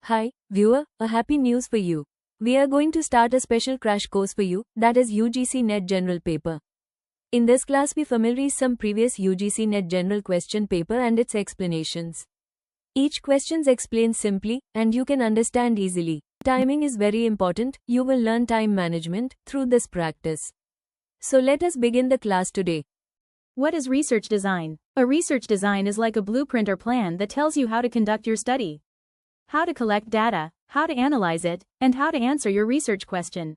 Hi, viewer, a happy news for you. We are going to start a special crash course for you, that is UGC Net General Paper. In this class we familiarize some previous UGC Net General question paper and its explanations. Each questions explained simply, and you can understand easily. Timing is very important, you will learn time management through this practice. So let us begin the class today. What is research design? A research design is like a blueprint or plan that tells you how to conduct your study, how to collect data, how to analyze it, and how to answer your research question.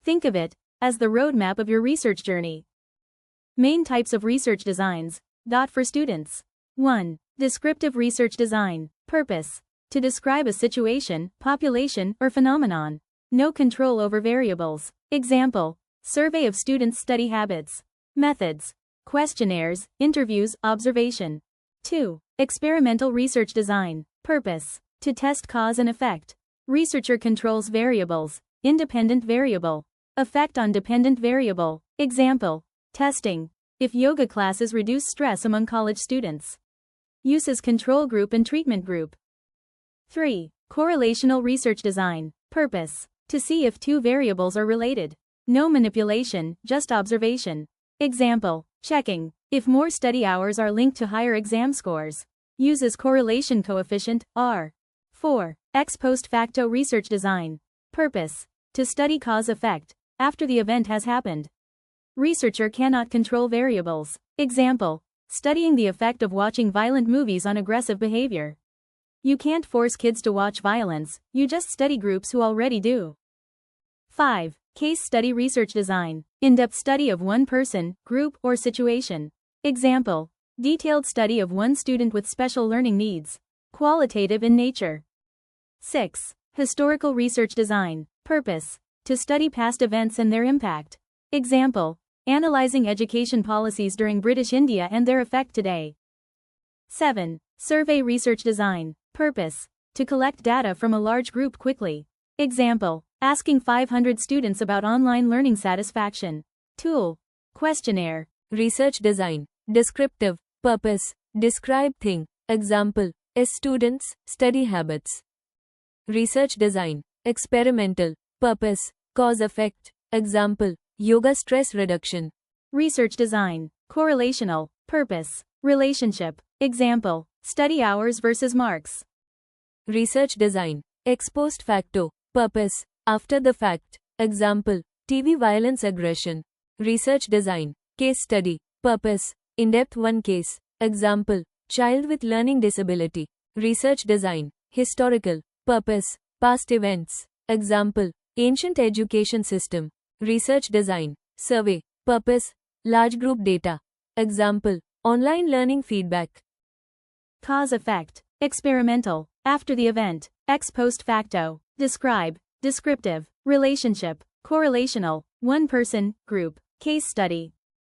Think of it as the roadmap of your research journey. Main types of research designs. For students. 1. Descriptive research design. Purpose: to describe a situation, population, or phenomenon. No control over variables. Example: survey of students' study habits. Methods: questionnaires, interviews, observation. 2. Experimental research design. Purpose: to test cause and effect. Researcher controls variables. Independent variable. Effect on dependent variable. Example: testing. If yoga classes reduce stress among college students. Uses: control group and treatment group. 3. Correlational research design. Purpose: to see if two variables are related. No manipulation, just observation. Example: checking if more study hours are linked to higher exam scores. Uses correlation coefficient, R. 4. Ex post facto research design. Purpose: to study cause-effect, after the event has happened. Researcher cannot control variables. Example: studying the effect of watching violent movies on aggressive behavior. You can't force kids to watch violence, you just study groups who already do. 5. Case study research design. In-depth study of one person, group, or situation. Example: detailed study of one student with special learning needs. Qualitative in nature. 6. Historical research design. Purpose: to study past events and their impact. Example: analyzing education policies during British India and their effect today. 7. Survey research design. Purpose: to collect data from a large group quickly. Example: asking 500 students about online learning satisfaction. Tool: questionnaire. Research design. Descriptive. Purpose: describe thing. Example: students' study habits. Research design. Experimental. Purpose: cause-effect. Example: yoga stress reduction. Research design. Correlational. Purpose: relationship. Example: study hours versus marks. Research design. Ex post facto. Purpose: after the fact. Example: TV violence aggression. Research design. Case study. Purpose: in-depth one case. Example: child with learning disability. Research design. Historical. Purpose: past events. Example: ancient education system. Research design. Survey. Purpose: large group data. Example: online learning feedback. Cause-effect. Experimental. After the event. Ex post facto. Describe. Descriptive. Relationship. Correlational. One person, group. Case study.